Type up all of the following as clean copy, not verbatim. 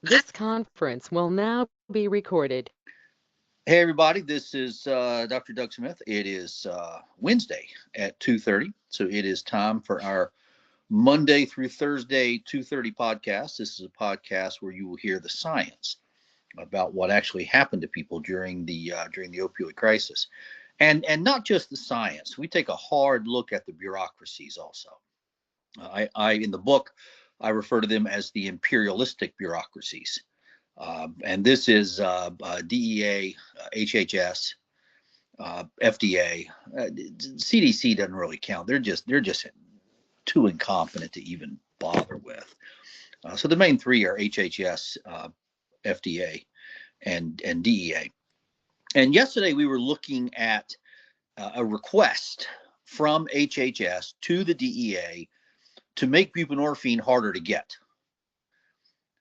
This conference will now be recorded. Hey everybody, this is Dr. Doug Smith. It is Wednesday at 2:30, so it is time for our Monday through Thursday 2:30 podcast. This is a podcast where you will hear the science about what actually happened to people during the opioid crisis, and not just the science. We take a hard look at the bureaucracies also. I in the book I refer to them as the imperialistic bureaucracies. And this is DEA, HHS, FDA. CDC doesn't really count. They're just too incompetent to even bother with. So the main three are HHS, FDA, and DEA. And yesterday we were looking at a request from HHS to the DEA to make buprenorphine harder to get.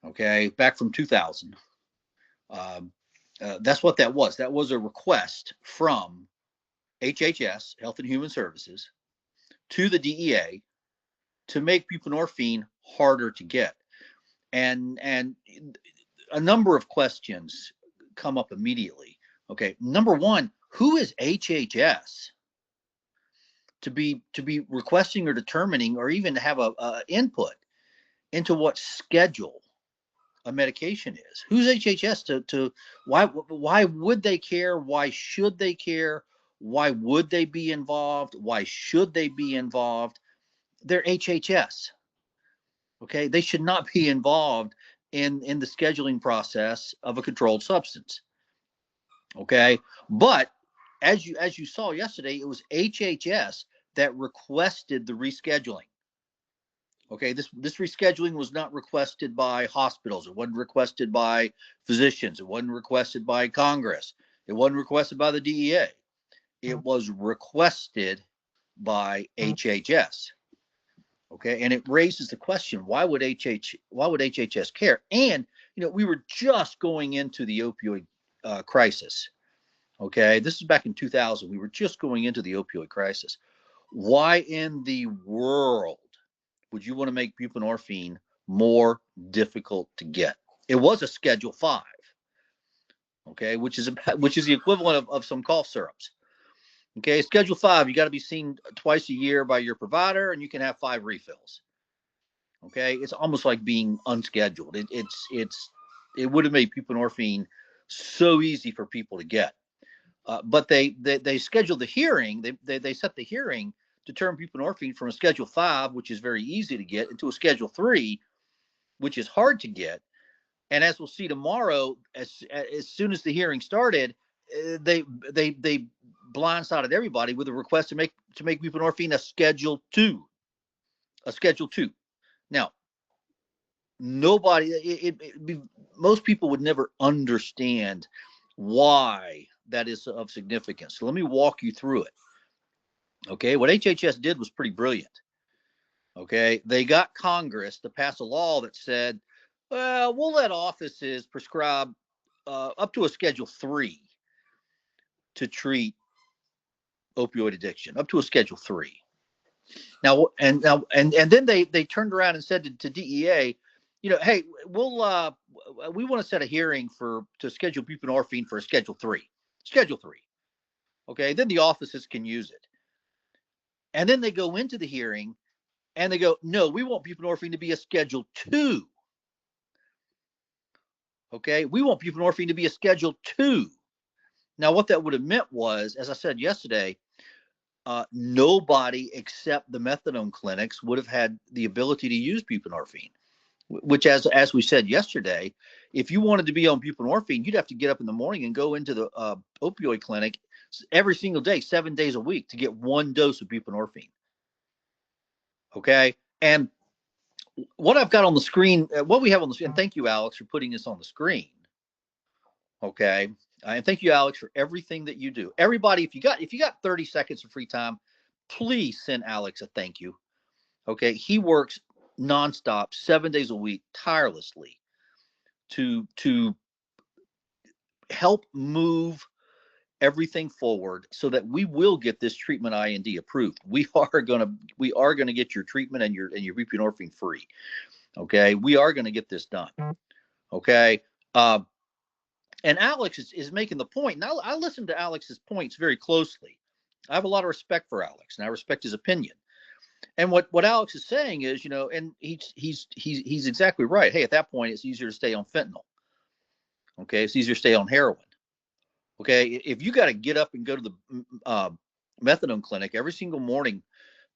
Okay, back from 2000. That's what that was. That was a request from HHS, Health and Human Services, to the DEA to make buprenorphine harder to get. And a number of questions come up immediately. Okay, number one, who is HHS to be requesting or determining or even to have a input into what schedule a medication is? Who's HHS to why would they care? Why should they care? Why would they be involved? Why should they be involved? They're HHS. Okay, they should not be involved in the scheduling process of a controlled substance. Okay, but as you saw yesterday, it was HHS that requested the rescheduling. Okay, this rescheduling was not requested by hospitals. It wasn't requested by physicians. It wasn't requested by Congress. It wasn't requested by the DEA. It was requested by HHS. Okay, and it raises the question: why would HHS care? And we were just going into the opioid crisis. Okay, this is back in 2000. We were just going into the opioid crisis. Why in the world would you want to make buprenorphine more difficult to get? It was a Schedule 5, okay, which is the equivalent of some cough syrups. Okay, Schedule 5, you got to be seen twice a year by your provider, and you can have 5 refills. Okay, it's almost like being unscheduled. It would have made buprenorphine so easy for people to get. But they scheduled the hearing. They set the hearing to turn buprenorphine from a Schedule 5, which is very easy to get, into a Schedule 3, which is hard to get. And as we'll see tomorrow, as soon as the hearing started, they blindsided everybody with a request to make buprenorphine a Schedule 2, a Schedule 2. Now, most people would never understand why that is of significance. So let me walk you through it. Okay, what HHS did was pretty brilliant. Okay, they got Congress to pass a law that said, well, we'll let offices prescribe up to a Schedule 3 to treat opioid addiction, up to a Schedule 3. Now, and then they turned around and said to DEA, hey, we want to set a hearing to schedule buprenorphine for a Schedule 3. Schedule 3. Okay, then the offices can use it. And then they go into the hearing and they go, no, we want buprenorphine to be a Schedule 2. Okay, we want buprenorphine to be a Schedule 2. Now, what that would have meant was, as I said yesterday, nobody except the methadone clinics would have had the ability to use buprenorphine, which, as we said yesterday, if you wanted to be on buprenorphine, you'd have to get up in the morning and go into the opioid clinic every single day, 7 days a week, to get one dose of buprenorphine. Okay, and what I've got on the screen, what we have on the screen, and thank you, Alex, for putting this on the screen. Okay, and thank you, Alex, for everything that you do. Everybody, if you got 30 seconds of free time, please send Alex a thank you. Okay, he works nonstop, 7 days a week, tirelessly to help move everything forward so that we will get this treatment IND approved. We are gonna get your treatment and your buprenorphine free. Okay, we are gonna get this done. Okay. And Alex is making the point. Now, I listen to Alex's points very closely. I have a lot of respect for Alex, and I respect his opinion. And what Alex is saying is, and he's exactly right. Hey, at that point, it's easier to stay on fentanyl. Okay, it's easier to stay on heroin. Okay, if you got to get up and go to the methadone clinic every single morning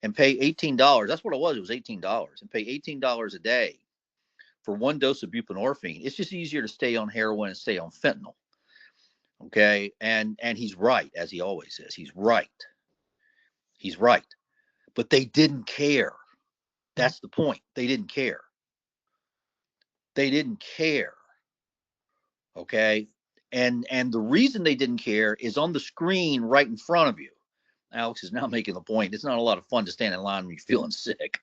and pay $18, that's what it was. It was $18, and pay $18 a day for one dose of buprenorphine. It's just easier to stay on heroin and stay on fentanyl. Okay, and he's right, as he always is. He's right. He's right. But they didn't care. That's the point. They didn't care. They didn't care. Okay, and the reason they didn't care is on the screen right in front of you. Alex is now making the point. It's not a lot of fun to stand in line when you're feeling sick.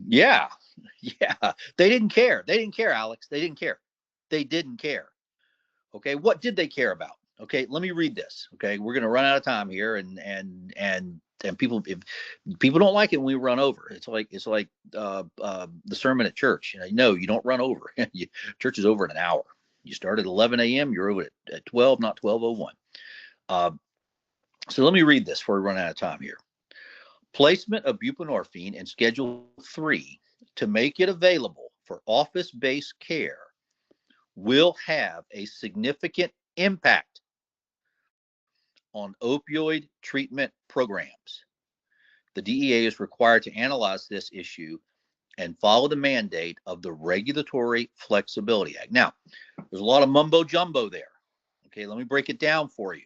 Yeah, they didn't care. They didn't care, Alex. They didn't care. They didn't care. Okay, what did they care about? Okay, let me read this. Okay, we're going to run out of time here, and people, if people don't like it when we run over, it's like the sermon at church. No, you don't run over. Church is over in an hour. You start at 11 a.m. You're over at 12, not 12:01. So let me read this before we run out of time here. Placement of buprenorphine in Schedule 3 to make it available for office-based care will have a significant impact on opioid treatment programs. The DEA is required to analyze this issue and follow the mandate of the Regulatory Flexibility Act. Now, there's a lot of mumbo jumbo there. Okay, let me break it down for you.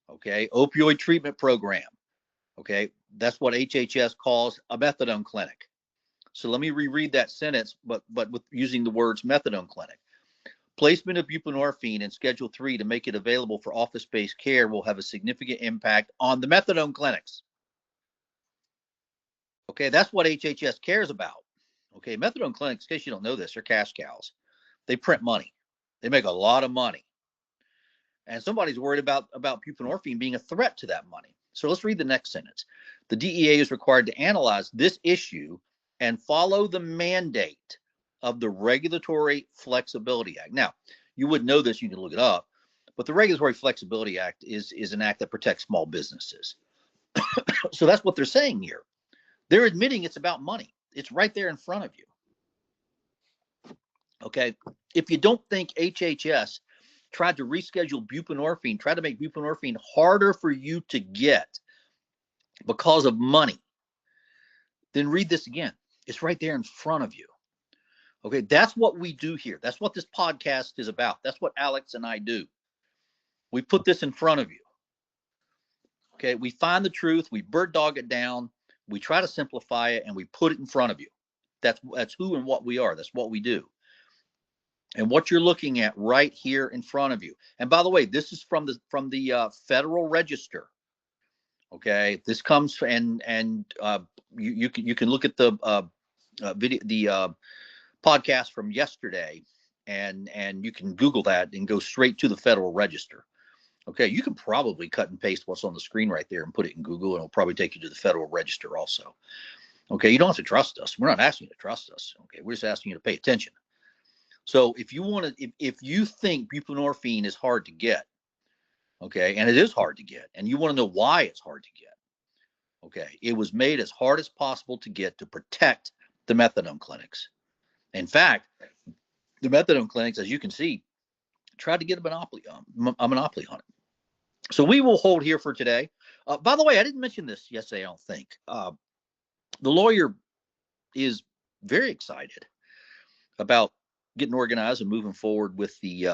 Okay, opioid treatment program. Okay, that's what HHS calls a methadone clinic. So let me reread that sentence, but with using the words methadone clinic. Placement of buprenorphine in Schedule 3 to make it available for office-based care will have a significant impact on the methadone clinics. Okay, that's what HHS cares about. Okay, methadone clinics, in case you don't know this, they're cash cows. They print money. They make a lot of money. And somebody's worried about buprenorphine being a threat to that money. So let's read the next sentence. The DEA is required to analyze this issue and follow the mandate of the Regulatory Flexibility Act. Now, you wouldn't know this, you can look it up, but the Regulatory Flexibility Act is an act that protects small businesses. So that's what they're saying here. They're admitting it's about money. It's right there in front of you. Okay, if you don't think HHS tried to reschedule buprenorphine, tried to make buprenorphine harder for you to get because of money, then read this again. It's right there in front of you. Okay, that's what we do here. That's what this podcast is about. That's what Alex and I do. We put this in front of you. Okay, we find the truth, we bird dog it down, we try to simplify it, and we put it in front of you. That's who and what we are. That's what we do. And what you're looking at right here in front of you. And by the way, this is from the Federal Register. Okay, this comes and you can look at the video, the podcast from yesterday, and you can Google that and go straight to the Federal Register. Okay, you can probably cut and paste what's on the screen right there and put it in Google, and it'll probably take you to the Federal Register also. Okay, you don't have to trust us. We're not asking you to trust us. Okay, we're just asking you to pay attention. So if you want to, if you think buprenorphine is hard to get, okay, and it is hard to get, and you want to know why it's hard to get, okay, it was made as hard as possible to get to protect the methadone clinics. In fact, the methadone clinics, as you can see, tried to get a monopoly on it. So we will hold here for today. By the way, I didn't mention this yesterday, I don't think. The lawyer is very excited about getting organized and moving forward with the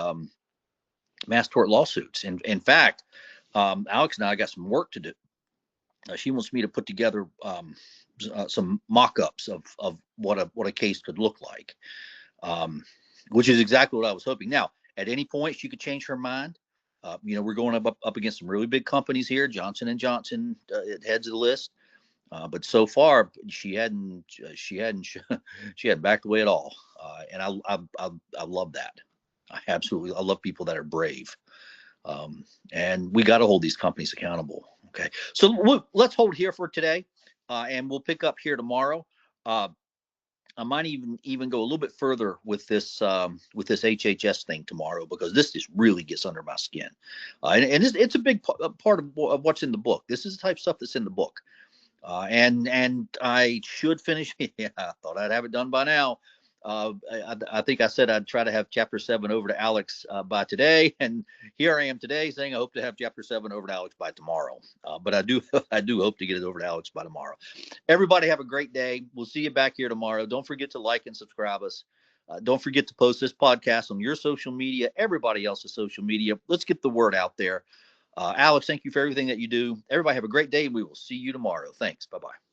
mass tort lawsuits. In fact, Alex and I got some work to do. She wants me to put together some mock-ups of what a case could look like, which is exactly what I was hoping. Now, at any point, she could change her mind. We're going up against some really big companies here. Johnson & Johnson heads of the list. But so far, she hadn't backed away at all, and I love that. I love people that are brave, and we got to hold these companies accountable. Okay, so let's hold here for today, and we'll pick up here tomorrow. I might even go a little bit further with this HHS thing tomorrow, because this just really gets under my skin, and it's a big part of what's in the book. This is the type of stuff that's in the book, and I should finish. Yeah, I thought I'd have it done by now. I think I said I'd try to have chapter 7 over to Alex by today, and here I am today saying I hope to have chapter 7 over to Alex by tomorrow. But I do I do hope to get it over to Alex by tomorrow. Everybody have a great day. We'll see you back here tomorrow. Don't forget to like and subscribe us. Don't forget to post this podcast on your social media, everybody else's social media. Let's get the word out there. Alex, thank you for everything that you do. Everybody have a great day. We will see you tomorrow. Thanks. Bye-bye.